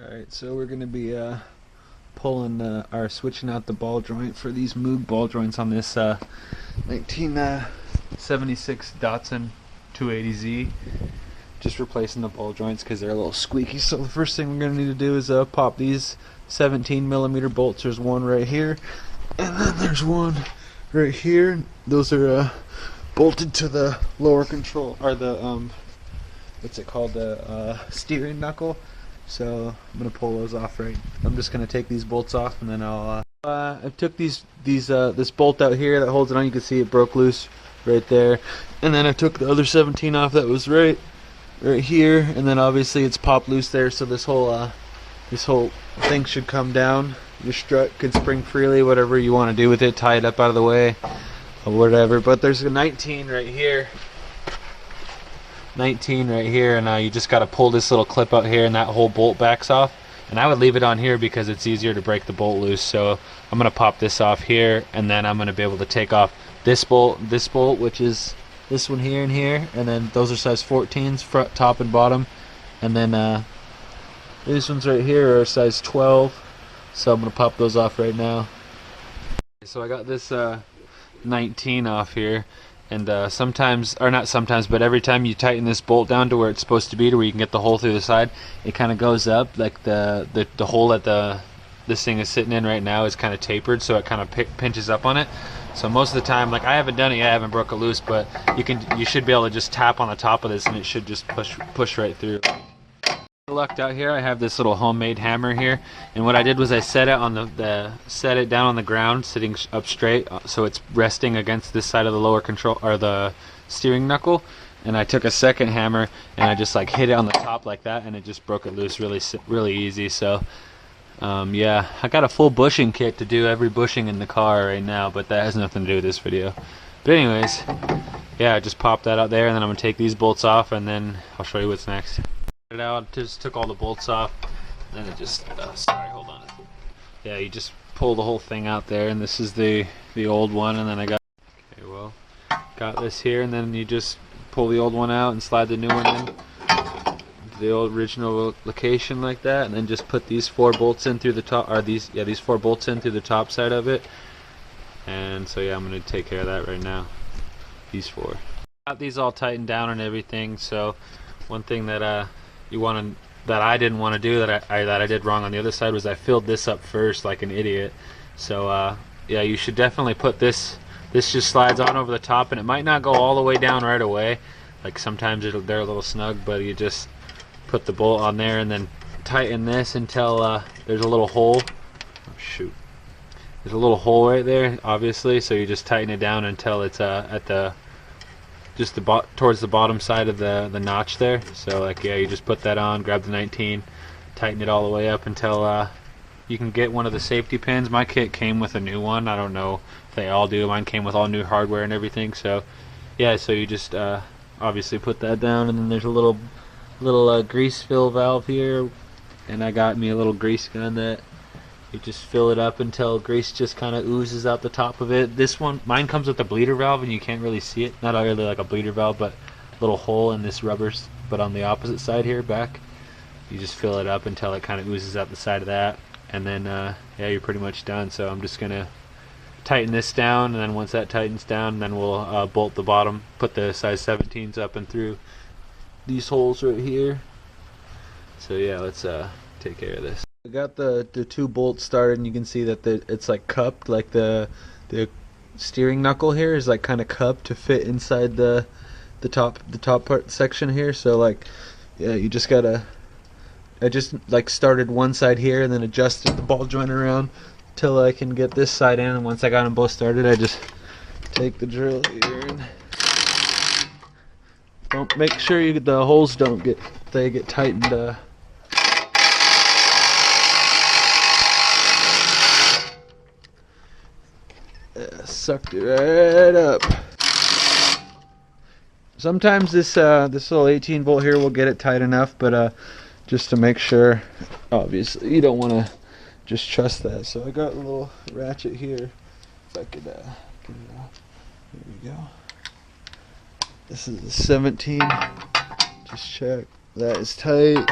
Alright, so we're going to be pulling or switching out the ball joint for these Moog ball joints on this 1976 Datsun 280Z. Just replacing the ball joints because they're a little squeaky. So the first thing we're going to need to do is pop these 17mm bolts. There's one right here, and then there's one right here. Those are bolted to the lower control, or the what's it called, the steering knuckle. So I'm gonna pull those off. Right, I'm just gonna take these bolts off, and then I took this bolt out here that holds it on. You can see it broke loose right there, and then I took the other 17 off that was right here, and then obviously it's popped loose there. So this whole thing should come down. Your strut can spring freely, whatever you want to do with it, tie it up out of the way or whatever. But there's a 19 right here. 19 right here, and you just got to pull this little clip out here, and that whole bolt backs off. And I would leave it on here because it's easier to break the bolt loose. So I'm gonna pop this off here, and then I'm gonna be able to take off this bolt, which is this one here and here, and then those are size 14s, front, top, and bottom. And then these ones right here are size 12. So I'm gonna pop those off right now. So I got this 19 off here. And sometimes, or not sometimes, but every time you tighten this bolt down to where it's supposed to be, to where you can get the hole through the side, it kind of goes up. Like the hole that this thing is sitting in right now is kind of tapered, so it kind of pinches up on it. So most of the time, like, I haven't done it yet, I haven't broke it loose, but you should be able to just tap on the top of this, and it should just push right through. Lucked out here, I have this little homemade hammer here, and what I did was I set it on set it down on the ground, sitting up straight, so it's resting against this side of the lower control, or the steering knuckle. And I took a second hammer and I just like hit it on the top like that, and it just broke it loose really easy. So yeah, I got a full bushing kit to do every bushing in the car right now, but that has nothing to do with this video. But anyways, yeah, I just popped that out there, and then I'm gonna take these bolts off, and then I'll show you what's next. It out, just took all the bolts off, and then it just sorry, hold on. Yeah, you just pull the whole thing out there, and this is the old one, and then I got this here, and then you just pull the old one out and slide the new one in to the old original location like that, and then just put these 4 bolts in through the top, or these 4 bolts in through the top side of it. And so yeah, I'm gonna take care of that right now. These 4. Got these all tightened down and everything. So one thing that I didn't want to do, that I did wrong on the other side, was I filled this up first like an idiot. So yeah, you should definitely put this just slides on over the top, and it might not go all the way down right away. Like sometimes they're a little snug, but you just put the bolt on there and then tighten this until there's a little hole. Oh shoot. There's a little hole right there, obviously, so you just tighten it down until it's at towards the bottom side of the notch there. So like, yeah, you just put that on, grab the 19, tighten it all the way up until you can get one of the safety pins. My kit came with a new one. I don't know if they all do. Mine came with all new hardware and everything. So yeah, so you just obviously put that down, and then there's a little grease fill valve here, and I got me a little grease gun that you just fill it up until grease just kind of oozes out the top of it. This one, mine comes with a bleeder valve, and you can't really see it. Not really like a bleeder valve, but a little hole in this rubber, but on the opposite side here, back. You just fill it up until it kind of oozes out the side of that, and then yeah, you're pretty much done. So I'm just gonna tighten this down, and then once that tightens down, then we'll bolt the bottom, put the size 17s up and through these holes right here. So yeah, let's take care of this. I got the 2 bolts started, and you can see that it's like cupped, like the steering knuckle here is like kind of cupped to fit inside the top part section here. So like, yeah, you just gotta, I just like started one side here and then adjusted the ball joint around till I can get this side in, and once I got them both started, I just take the drill here and don't make sure the holes get tightened. Sucked it right up. Sometimes this little 18 volt here will get it tight enough, but just to make sure, obviously you don't want to just trust that. So I got a little ratchet here. If I could get it off. There we go. This is the 17. Just check that is tight.